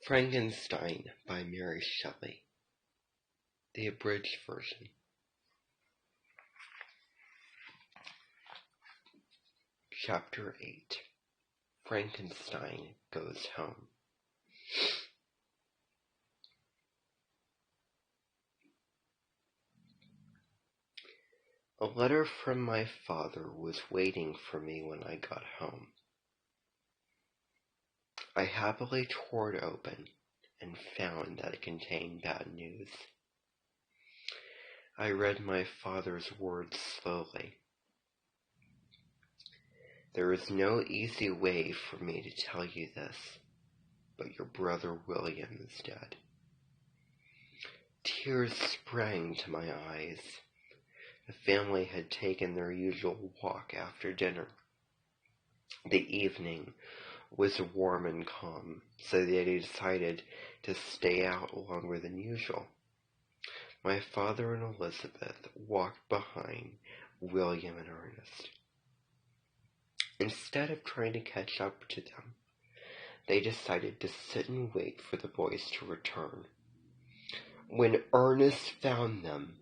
Frankenstein by Mary Shelley. The Abridged version. Chapter 8. Frankenstein Goes Home. A letter from my father was waiting for me when I got home. I happily tore it open and found that it contained bad news. I read my father's words slowly. There is no easy way for me to tell you this, but your brother William is dead. Tears sprang to my eyes. The family had taken their usual walk after dinner. The evening was warm and calm, so they decided to stay out longer than usual. My father and Elizabeth walked behind William and Ernest. Instead of trying to catch up to them, they decided to sit and wait for the boys to return. When Ernest found them,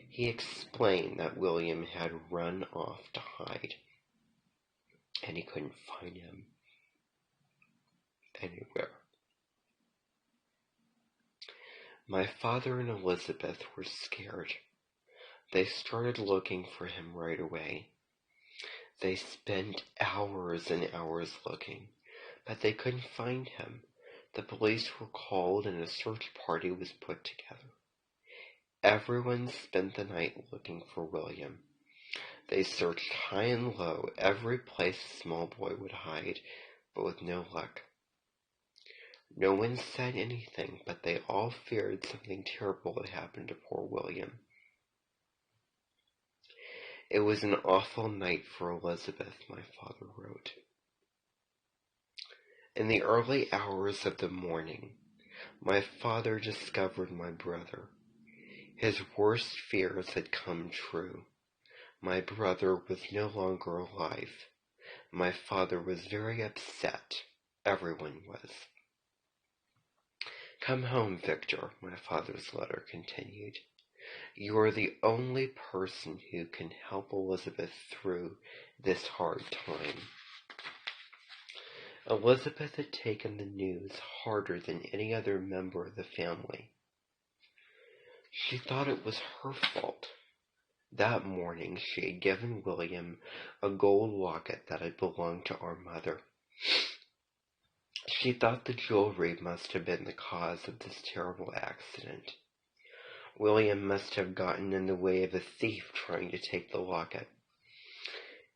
he explained that William had run off to hide, and he couldn't find him anywhere. My father and Elizabeth were scared. They started looking for him right away. They spent hours and hours looking, but they couldn't find him. The police were called and a search party was put together. Everyone spent the night looking for William. They searched high and low, every place a small boy would hide, but with no luck. No one said anything, but they all feared something terrible had happened to poor William. It was an awful night for Elizabeth, my father wrote. In the early hours of the morning, my father discovered my brother. His worst fears had come true. My brother was no longer alive. My father was very upset. Everyone was. Come home, Victor, my father's letter continued. You are the only person who can help Elizabeth through this hard time. Elizabeth had taken the news harder than any other member of the family. She thought it was her fault. That morning she had given William a gold locket that had belonged to our mother. She thought the jewelry must have been the cause of this terrible accident. William must have gotten in the way of a thief trying to take the locket.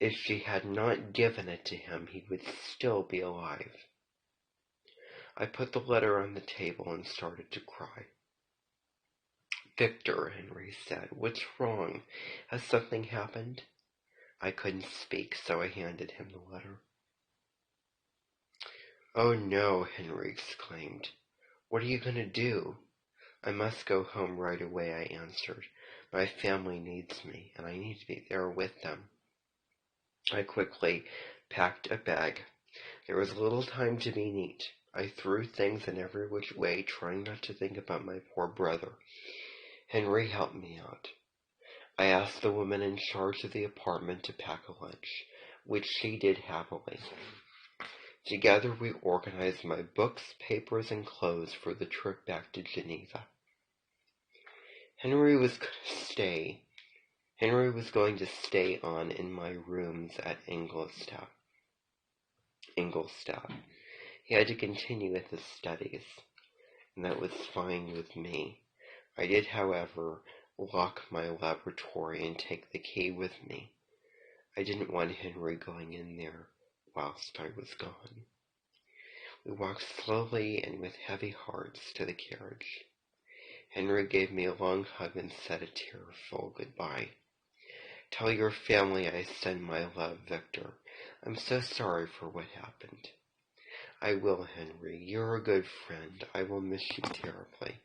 If she had not given it to him, he would still be alive. I put the letter on the table and started to cry. Victor, Henry said, what's wrong? Has something happened? I couldn't speak, so I handed him the letter. Oh no, Henry exclaimed. What are you going to do? I must go home right away, I answered. My family needs me, and I need to be there with them. I quickly packed a bag. There was little time to be neat. I threw things in every which way, trying not to think about my poor brother. Henry helped me out. I asked the woman in charge of the apartment to pack a lunch, which she did happily. Together we organized my books, papers, and clothes for the trip back to Geneva. Henry was going to stay on in my rooms at Ingolstadt. He had to continue with his studies, and that was fine with me. I did, however, lock my laboratory and take the key with me. I didn't want Henry going in there whilst I was gone. We walked slowly and with heavy hearts to the carriage. Henry gave me a long hug and said a tearful goodbye. Tell your family I send my love, Victor. I'm so sorry for what happened. I will, Henry. You're a good friend. I will miss you terribly.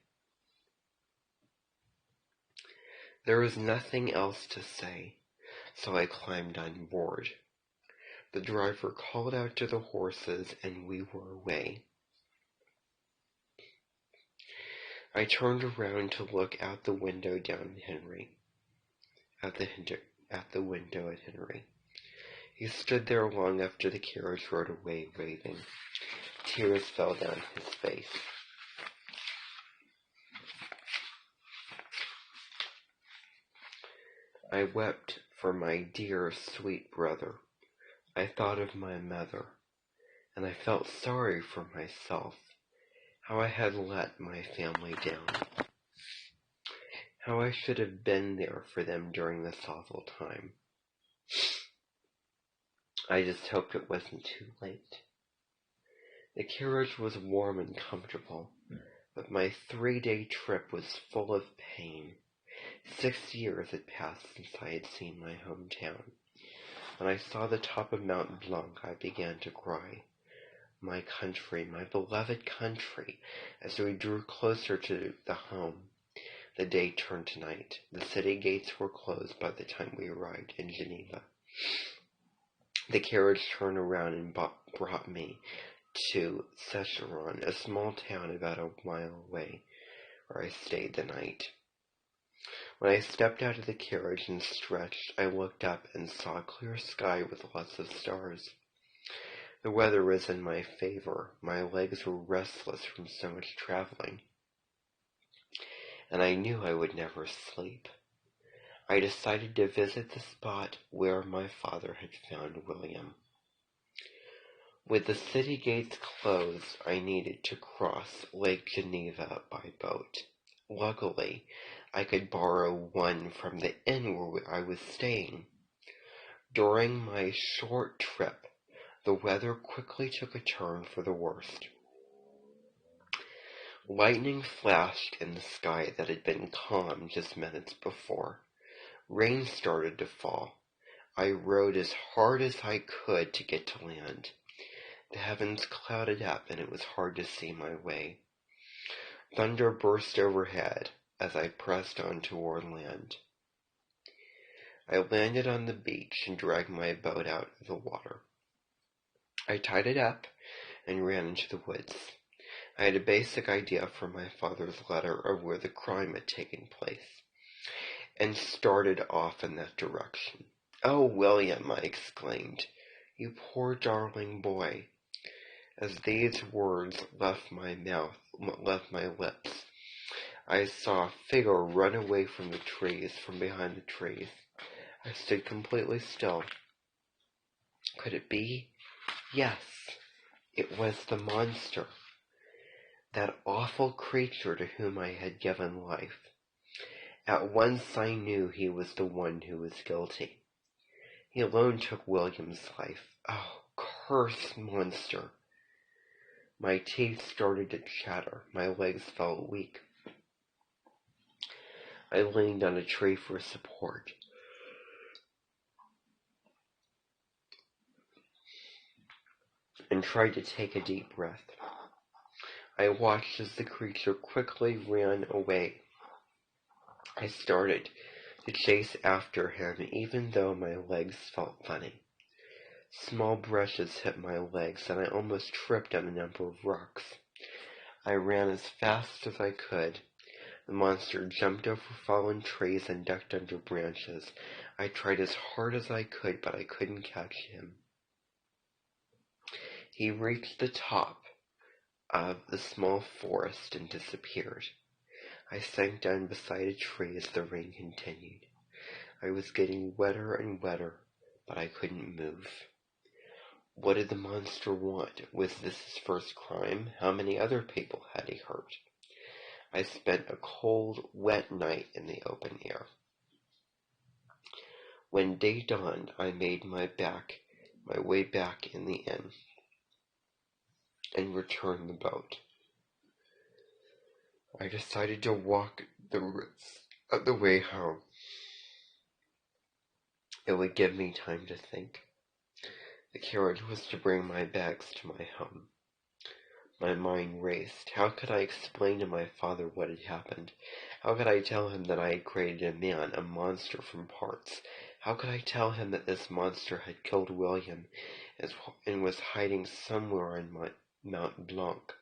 There was nothing else to say, so I climbed on board. The driver called out to the horses, and we were away. I turned around to look out the window down Henry. At the window at Henry. He stood there long after the carriage rode away, waving. Tears fell down his face. I wept for my dear, sweet brother. I thought of my mother, and I felt sorry for myself, how I had let my family down, how I should have been there for them during this awful time. I just hoped it wasn't too late. The carriage was warm and comfortable, but my 3-day trip was full of pain. 6 years had passed since I had seen my hometown. When I saw the top of Mount Blanc, I began to cry. My country, my beloved country. As we drew closer to the home, the day turned to night. The city gates were closed by the time we arrived in Geneva. The carriage turned around and brought me to Secheron, a small town about a mile away, where I stayed the night. When I stepped out of the carriage and stretched, I looked up and saw a clear sky with lots of stars. The weather was in my favor. My legs were restless from so much traveling, and I knew I would never sleep. I decided to visit the spot where my father had found William. With the city gates closed, I needed to cross Lake Geneva by boat. Luckily, I could borrow one from the inn where I was staying. During my short trip, the weather quickly took a turn for the worst. Lightning flashed in the sky that had been calm just minutes before. Rain started to fall. I rowed as hard as I could to get to land. The heavens clouded up, and it was hard to see my way. Thunder burst overhead as I pressed on toward land. I landed on the beach and dragged my boat out of the water. I tied it up and ran into the woods. I had a basic idea from my father's letter of where the crime had taken place, and started off in that direction. "Oh, William," I exclaimed, "you poor darling boy." As these words left my lips, I saw a figure run away from behind the trees. I stood completely still. Could it be? Yes, it was the monster, that awful creature to whom I had given life. At once I knew he was the one who was guilty. He alone took William's life. Oh, cursed monster! My teeth started to chatter. My legs felt weak. I leaned on a tree for support. And tried to take a deep breath. I watched as the creature quickly ran away. I started to chase after him, even though my legs felt funny. Small brushes hit my legs, and I almost tripped on a number of rocks. I ran as fast as I could. The monster jumped over fallen trees and ducked under branches. I tried as hard as I could, but I couldn't catch him. He reached the top of the small forest and disappeared. I sank down beside a tree as the rain continued. I was getting wetter and wetter, but I couldn't move. What did the monster want? Was this his first crime? How many other people had he hurt? I spent a cold, wet night in the open air. When day dawned, I made my way back in the inn and returned the boat. I decided to walk the rest of the way home. It would give me time to think. The carriage was to bring my bags to my home. My mind raced. How could I explain to my father what had happened? How could I tell him that I had created a man, a monster from parts? How could I tell him that this monster had killed William and was hiding somewhere on Mount Blanc?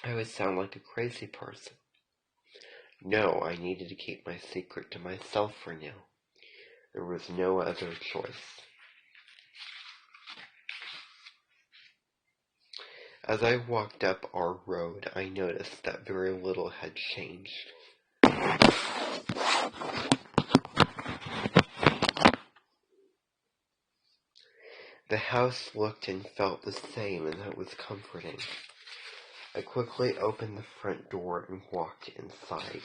I would sound like a crazy person. No, I needed to keep my secret to myself for now. There was no other choice. As I walked up our road, I noticed that very little had changed. The house looked and felt the same, and that was comforting. I quickly opened the front door and walked inside.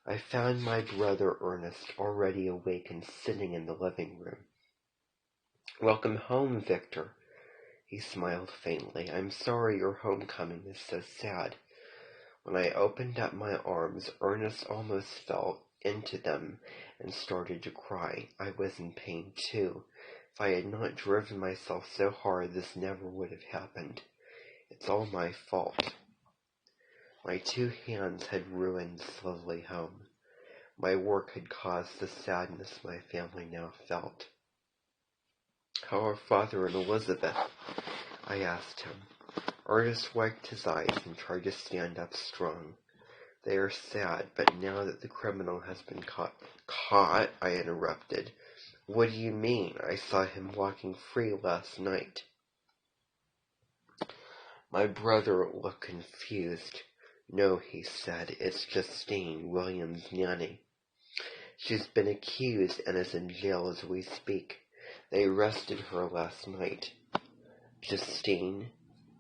I found my brother Ernest already awake and sitting in the living room. "Welcome home, Victor." He smiled faintly. "I'm sorry your homecoming is so sad." When I opened up my arms, Ernest almost fell into them and started to cry. I was in pain too. If I had not driven myself so hard, this never would have happened. It's all my fault. My 2 hands had ruined this lovely home. My work had caused the sadness my family now felt. "How are Father and Elizabeth?" I asked him. Ernest wiped his eyes and tried to stand up strong. "They are sad, but now that the criminal has been caught..." "Caught?" I interrupted. "What do you mean? I saw him walking free last night." My brother looked confused. "No," he said, "it's Justine, William's nanny. She's been accused and is in jail as we speak. They arrested her last night." Justine?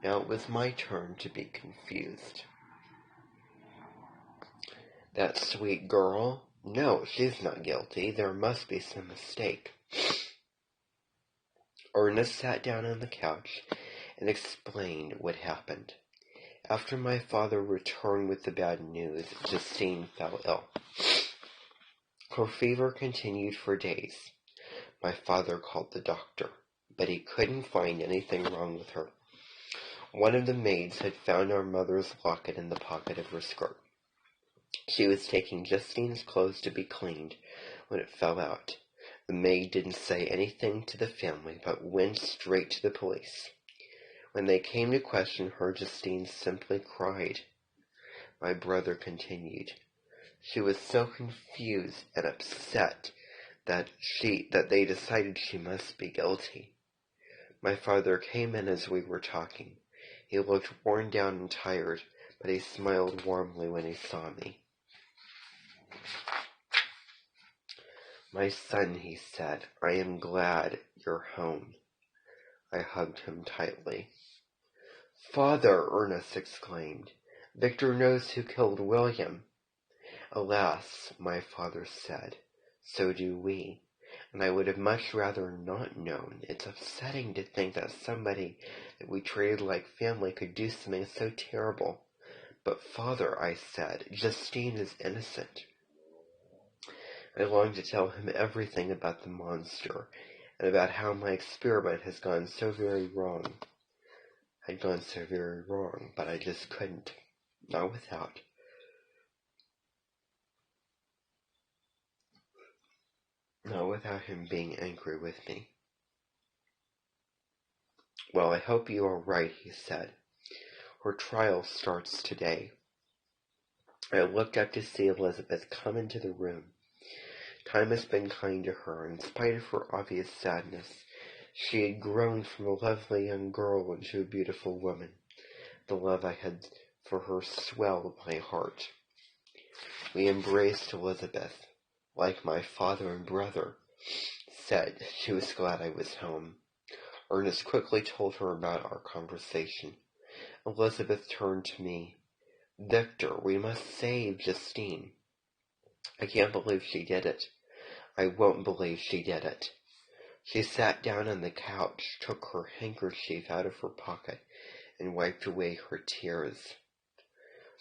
Now it was my turn to be confused. "That sweet girl? No, she's not guilty. There must be some mistake." Ernest sat down on the couch and explained what happened. After my father returned with the bad news, Justine fell ill. Her fever continued for days. My father called the doctor, but he couldn't find anything wrong with her. One of the maids had found our mother's locket in the pocket of her skirt. She was taking Justine's clothes to be cleaned when it fell out. The maid didn't say anything to the family, but went straight to the police. When they came to question her, Justine simply cried. My brother continued. She was so confused and upset that they decided she must be guilty. My father came in as we were talking. He looked worn down and tired, but he smiled warmly when he saw me. "My son," he said, "I am glad you're home." I hugged him tightly. "Father!" Ernest exclaimed. "Victor knows who killed William." "Alas," my father said, "so do we. And I would have much rather not known. It's upsetting to think that somebody that we treated like family could do something so terrible." "But father," I said, "Justine is innocent." I longed to tell him everything about the monster, and about how my experiment had gone so very wrong, but I just couldn't. Not without him being angry with me. "Well, I hope you are right," he said. "Her trial starts today." I looked up to see Elizabeth come into the room. Time has been kind to her. In spite of her obvious sadness, she had grown from a lovely young girl into a beautiful woman. The love I had for her swelled my heart. We embraced Elizabeth, like my father and brother said. She was glad I was home. Ernest quickly told her about our conversation. Elizabeth turned to me. "Victor, we must save Justine." "I can't believe she did it." "I won't believe she did it." She sat down on the couch, took her handkerchief out of her pocket, and wiped away her tears.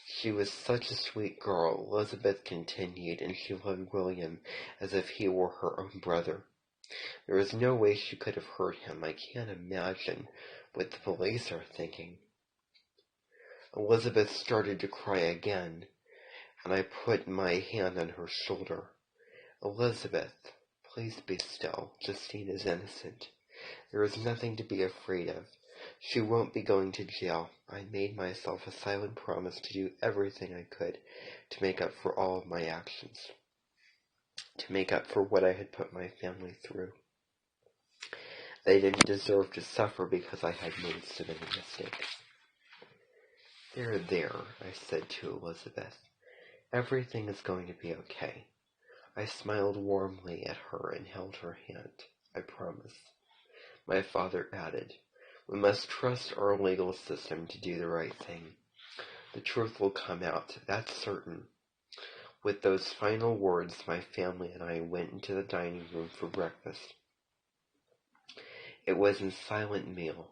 "She was such a sweet girl," Elizabeth continued, "and she loved William as if he were her own brother. There was no way she could have hurt him. I can't imagine what the police are thinking." Elizabeth started to cry again, and I put my hand on her shoulder. "Elizabeth, please be still. Justine is innocent. There is nothing to be afraid of. She won't be going to jail. I made myself a silent promise to do everything I could to make up for all of my actions, to make up for what I had put my family through. They didn't deserve to suffer because I had made so many mistakes. There, I said to Elizabeth. Everything is going to be okay. I smiled warmly at her and held her hand. I promise. My father added, we must trust our legal system to do the right thing. The truth will come out, that's certain. With those final words, my family and I went into the dining room for breakfast. It was a silent meal.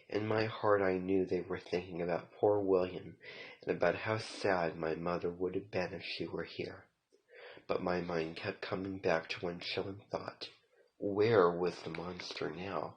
In my heart I knew they were thinking about poor William and about how sad my mother would have been if she were here. But my mind kept coming back to one chilling thought. Where was the monster now?